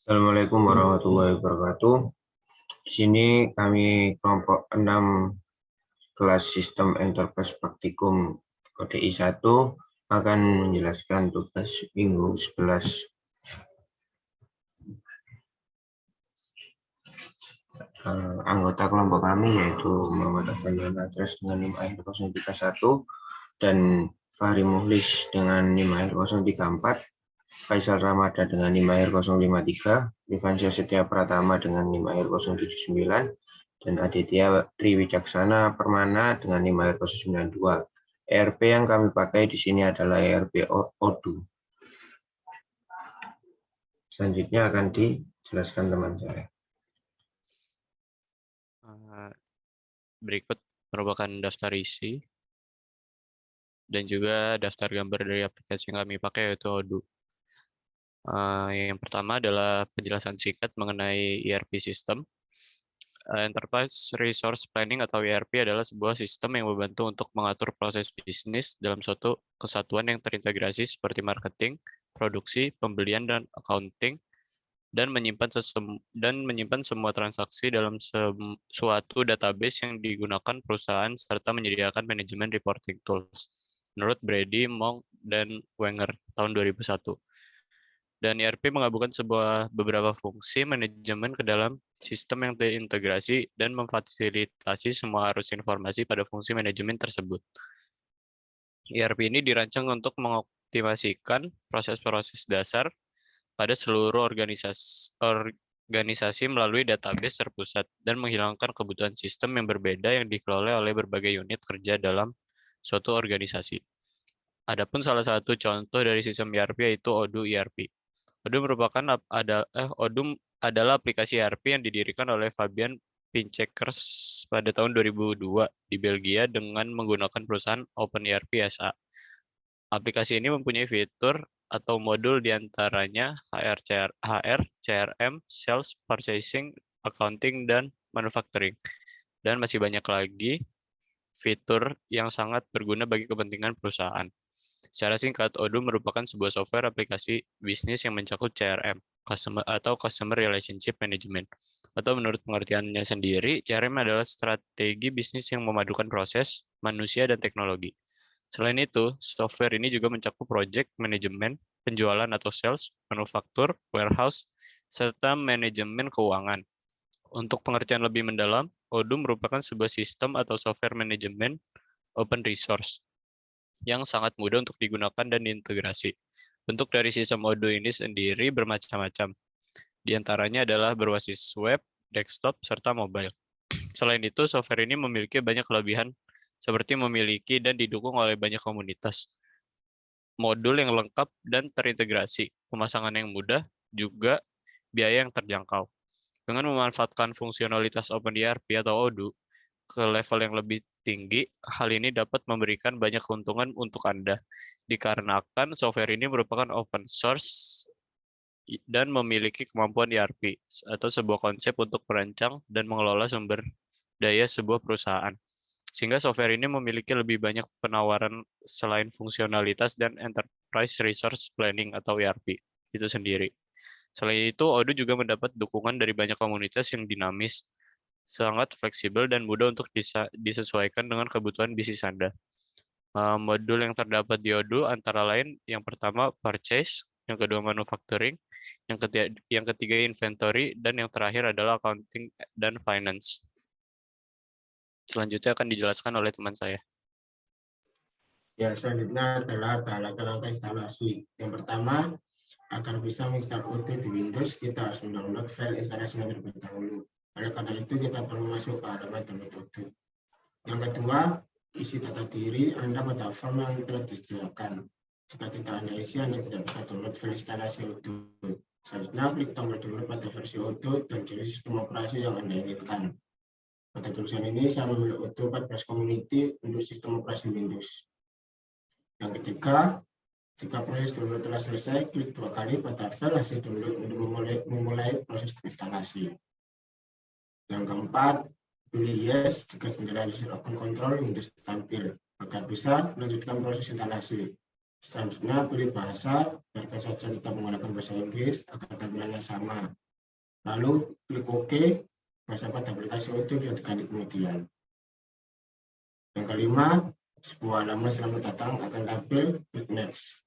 Assalamualaikum warahmatullahi wabarakatuh. Di sini kami kelompok 6 kelas Sistem Enterprise Praktikum Kode I1 akan menjelaskan tugas minggu 11. Anggota kelompok kami yaitu Muhammad Afan Adres dengan NIM akhir 031 dan Fahri Muhlis dengan NIM akhir 034, Faisal Ramadhan dengan NIM akhir 053, Ivansyah Setia Pratama dengan NIM akhir 079, dan Aditya Triwicaksana Permana dengan NIM akhir 092. ERP yang kami pakai di sini adalah ERP Odoo. Selanjutnya akan dijelaskan teman saya. Berikut merupakan daftar isi dan juga daftar gambar dari aplikasi yang kami pakai yaitu Odoo. Yang pertama adalah penjelasan singkat mengenai ERP system. Enterprise Resource Planning atau ERP adalah sebuah sistem yang membantu untuk mengatur proses bisnis dalam suatu kesatuan yang terintegrasi seperti marketing, produksi, pembelian, dan accounting, dan menyimpan semua transaksi dalam suatu database yang digunakan perusahaan serta menyediakan manajemen reporting tools. Menurut Brady, Monk, dan Wenger tahun 2001. Dan ERP menggabungkan beberapa fungsi manajemen ke dalam sistem yang terintegrasi dan memfasilitasi semua arus informasi pada fungsi manajemen tersebut. ERP ini dirancang untuk mengoptimasikan proses-proses dasar pada seluruh organisasi melalui database terpusat dan menghilangkan kebutuhan sistem yang berbeda yang dikelola oleh berbagai unit kerja dalam suatu organisasi. Adapun salah satu contoh dari sistem ERP yaitu Odoo ERP. Odoo adalah aplikasi ERP yang didirikan oleh Fabian Pinchekers pada tahun 2002 di Belgia dengan menggunakan perusahaan OpenERP SA. Aplikasi ini mempunyai fitur atau modul diantaranya HR, CRM, Sales, Purchasing, Accounting, dan Manufacturing. Dan masih banyak lagi fitur yang sangat berguna bagi kepentingan perusahaan. Secara singkat, Odoo merupakan sebuah software aplikasi bisnis yang mencakup CRM, Customer Relationship Management. Atau menurut pengertiannya sendiri, CRM adalah strategi bisnis yang memadukan proses, manusia, dan teknologi. Selain itu, software ini juga mencakup project manajemen, penjualan atau sales, manufaktur, warehouse, serta manajemen keuangan. Untuk pengertian lebih mendalam, Odoo merupakan sebuah sistem atau software manajemen open resource yang sangat mudah untuk digunakan dan diintegrasi. Bentuk dari sistem Odoo ini sendiri bermacam-macam. Di antaranya adalah berbasis web, desktop, serta mobile. Selain itu, software ini memiliki banyak kelebihan seperti memiliki dan didukung oleh banyak komunitas, modul yang lengkap dan terintegrasi, pemasangan yang mudah, juga biaya yang terjangkau. Dengan memanfaatkan fungsionalitas OpenERP atau Odoo ke level yang lebih tinggi, hal ini dapat memberikan banyak keuntungan untuk Anda, dikarenakan software ini merupakan open source dan memiliki kemampuan ERP, atau sebuah konsep untuk merancang dan mengelola sumber daya sebuah perusahaan. Sehingga software ini memiliki lebih banyak penawaran selain fungsionalitas dan Enterprise Resource Planning atau ERP itu sendiri. Selain itu, Odoo juga mendapat dukungan dari banyak komunitas yang dinamis, sangat fleksibel dan mudah untuk disesuaikan dengan kebutuhan bisnis Anda. Modul yang terdapat di Odoo antara lain yang pertama purchase, yang kedua manufacturing, yang ketiga inventory, dan yang terakhir adalah accounting dan finance. Selanjutnya akan dijelaskan oleh teman saya. Ya, selanjutnya adalah langkah-langkah instalasi. Yang pertama, agar bisa menginstal Odoo di Windows, kita harus mendownload file instalasinya terlebih dahulu. Oleh karena itu, kita perlu masuk ke halaman download Odoo. Yang kedua, isi data diri Anda pada form yang telah disediakan. Jika tidak Anda isi, Anda tidak bisa download file instalasi Odoo. Selanjutnya, klik tombol download pada versi Odoo dan pilih sistem operasi yang Anda inginkan. Pada tulisan ini, saya memilih Odoo 14 Community untuk sistem operasi Windows. Yang ketiga, jika proses download telah selesai, klik 2 kali pada file hasil download untuk memulai proses instalasi. Yang keempat, pilih yes jika jendela akun kontrol Windows tampil, agar bisa melanjutkan proses instalasi. Selanjutnya pilih bahasa, biarkan saja kita menggunakan bahasa Inggris agar tampilannya sama. Lalu klik OK, bahasa pada aplikasi Odoo bisa diganti kemudian. Yang kelima, sebuah halaman selamat datang akan tampil, klik Next.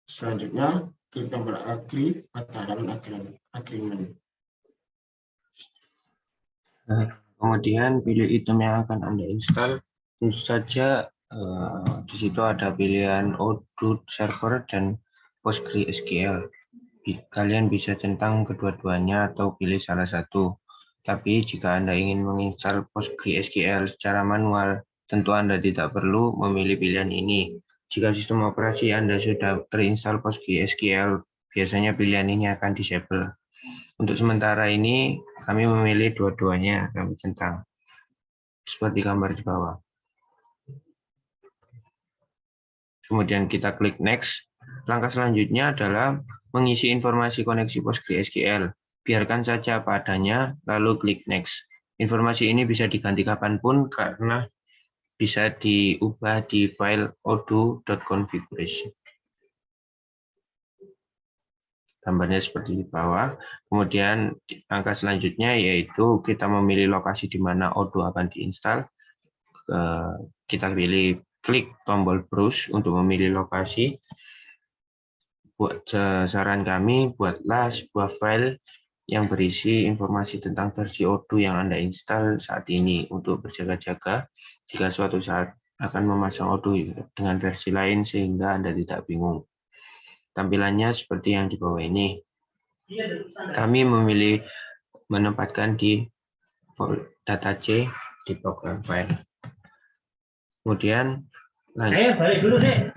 Selanjutnya, klik tombol Agree pada halaman Agreement. Kemudian pilih item yang akan Anda install. Tentu saja di situ ada pilihan Odoo Server dan PostgreSQL. Kalian bisa centang kedua-duanya atau pilih salah satu. Tapi jika Anda ingin menginstal PostgreSQL secara manual, tentu Anda tidak perlu memilih pilihan ini. Jika sistem operasi Anda sudah terinstall PostgreSQL, biasanya pilihan ini akan disable. Untuk sementara ini, kami memilih dua-duanya, kami centang. Seperti gambar di bawah. Kemudian kita klik Next. Langkah selanjutnya adalah mengisi informasi koneksi PostgreSQL. Biarkan saja apa adanya, lalu klik Next. Informasi ini bisa diganti kapanpun karena bisa diubah di file odoo.configuration. Gambarnya seperti di bawah. Kemudian langkah selanjutnya yaitu kita memilih lokasi di mana Odoo akan diinstal. Kita pilih klik tombol browse untuk memilih lokasi. Saran kami, buatlah sebuah file yang berisi informasi tentang versi Odoo yang Anda install saat ini untuk berjaga-jaga jika suatu saat akan memasang Odoo dengan versi lain sehingga Anda tidak bingung. Tampilannya seperti yang di bawah ini. Kami memilih menempatkan di data C di program file. Kemudian balik dulu deh.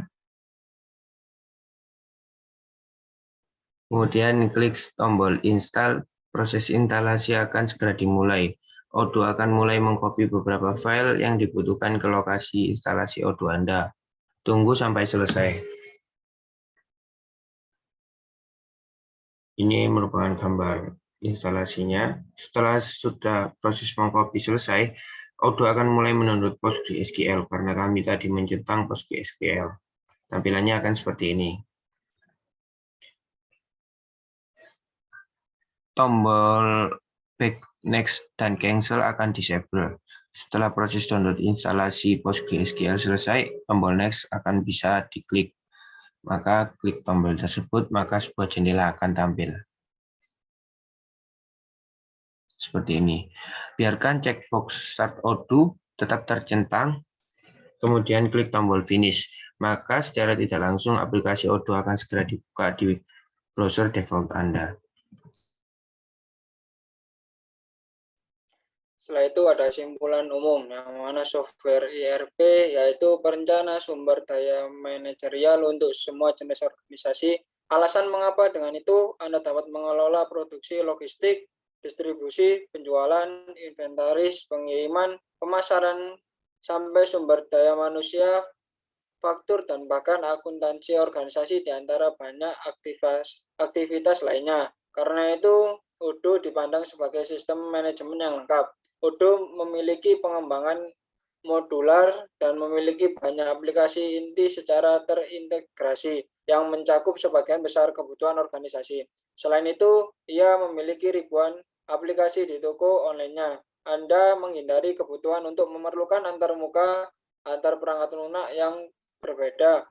Kemudian klik tombol install, proses instalasi akan segera dimulai. Odoo akan mulai mengcopy beberapa file yang dibutuhkan ke lokasi instalasi Odoo Anda. Tunggu sampai selesai. Ini merupakan gambar instalasinya. Setelah sudah proses mengcopy selesai, Odoo akan mulai mendownload PostgreSQL karena kami tadi mencentang PostgreSQL. Tampilannya akan seperti ini. Tombol back, next, dan cancel akan disable. Setelah proses download instalasi PostgreSQL selesai, tombol next akan bisa diklik. Maka klik tombol tersebut, maka sebuah jendela akan tampil. Seperti ini. Biarkan checkbox Start Odoo tetap tercentang, kemudian klik tombol Finish. Maka secara tidak langsung aplikasi Odoo akan segera dibuka di browser default Anda. Setelah itu ada simpulan umum, yang mana software ERP yaitu perencana sumber daya manajerial untuk semua jenis organisasi. Alasan mengapa dengan itu Anda dapat mengelola produksi, logistik, distribusi, penjualan, inventaris, pengiriman, pemasaran, sampai sumber daya manusia, faktur, dan bahkan akuntansi organisasi di antara banyak aktivitas lainnya. Karena itu, Odoo dipandang sebagai sistem manajemen yang lengkap. Odoo memiliki pengembangan modular dan memiliki banyak aplikasi inti secara terintegrasi yang mencakup sebagian besar kebutuhan organisasi. Selain itu, ia memiliki ribuan aplikasi di toko online-nya. Anda menghindari kebutuhan untuk memerlukan antarmuka antar perangkat lunak yang berbeda.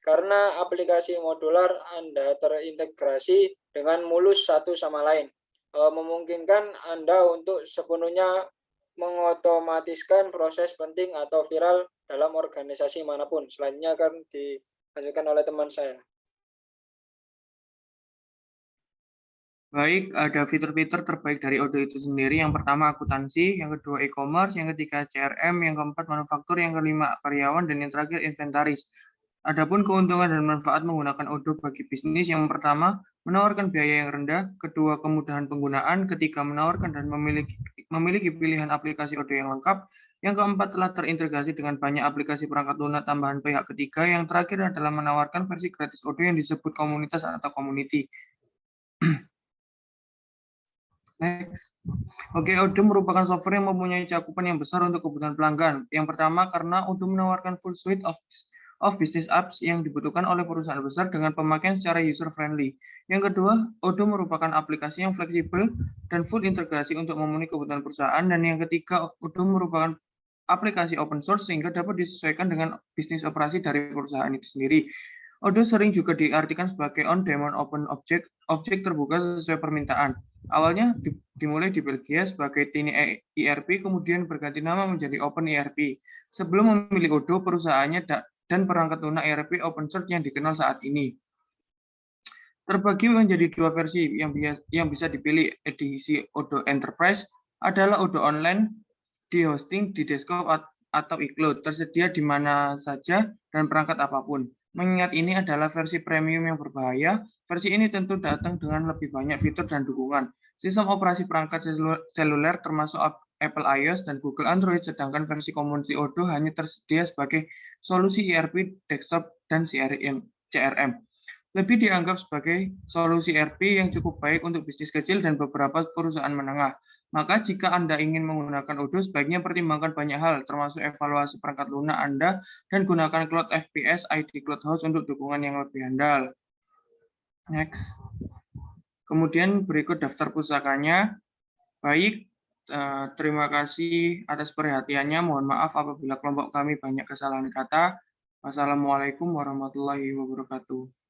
Karena aplikasi modular Anda terintegrasi dengan mulus satu sama lain, memungkinkan Anda untuk sepenuhnya mengotomatiskan proses penting atau viral dalam organisasi manapun. Selanjutnya akan dilanjutkan oleh teman saya. Baik, ada fitur-fitur terbaik dari Odoo itu sendiri. Yang pertama akuntansi, yang kedua e-commerce, yang ketiga CRM, yang keempat manufaktur, yang kelima karyawan, dan yang terakhir inventaris. Adapun keuntungan dan manfaat menggunakan Odoo bagi bisnis, yang pertama menawarkan biaya yang rendah, kedua kemudahan penggunaan, ketiga menawarkan dan memiliki pilihan aplikasi Odoo yang lengkap, yang keempat telah terintegrasi dengan banyak aplikasi perangkat lunak tambahan pihak ketiga, yang terakhir adalah menawarkan versi gratis Odoo yang disebut komunitas atau community. Next. Oke, Odoo merupakan software yang mempunyai cakupan yang besar untuk kebutuhan pelanggan. Yang pertama, karena Odoo menawarkan full suite of business apps yang dibutuhkan oleh perusahaan besar dengan pemakaian secara user-friendly. Yang kedua, Odoo merupakan aplikasi yang fleksibel dan full integrasi untuk memenuhi kebutuhan perusahaan. Dan yang ketiga, Odoo merupakan aplikasi open source sehingga dapat disesuaikan dengan bisnis operasi dari perusahaan itu sendiri. Odoo sering juga diartikan sebagai on-demand open object terbuka sesuai permintaan. Awalnya dimulai di Belgia sebagai Tiny ERP, kemudian berganti nama menjadi Open ERP. Sebelum memilih Odoo, perusahaannya dan perangkat lunak ERP open source yang dikenal saat ini. Terbagi menjadi dua versi yang bisa dipilih. Edisi Odoo Enterprise adalah Odoo Online di hosting di desktop atau iCloud, tersedia di mana saja dan perangkat apapun. Mengingat ini adalah versi premium yang berbahaya, versi ini tentu datang dengan lebih banyak fitur dan dukungan. Sistem operasi perangkat seluler termasuk Apple iOS dan Google Android, sedangkan versi community Odoo hanya tersedia sebagai solusi ERP desktop dan CRM. Lebih dianggap sebagai solusi ERP yang cukup baik untuk bisnis kecil dan beberapa perusahaan menengah. Maka jika Anda ingin menggunakan Odoo, sebaiknya pertimbangkan banyak hal, termasuk evaluasi perangkat lunak Anda dan gunakan Cloud FPS ID CloudHost untuk dukungan yang lebih handal. Next. Kemudian berikut daftar pusakanya. Baik, terima kasih atas perhatiannya. Mohon maaf apabila kelompok kami banyak kesalahan kata. Wassalamualaikum warahmatullahi wabarakatuh.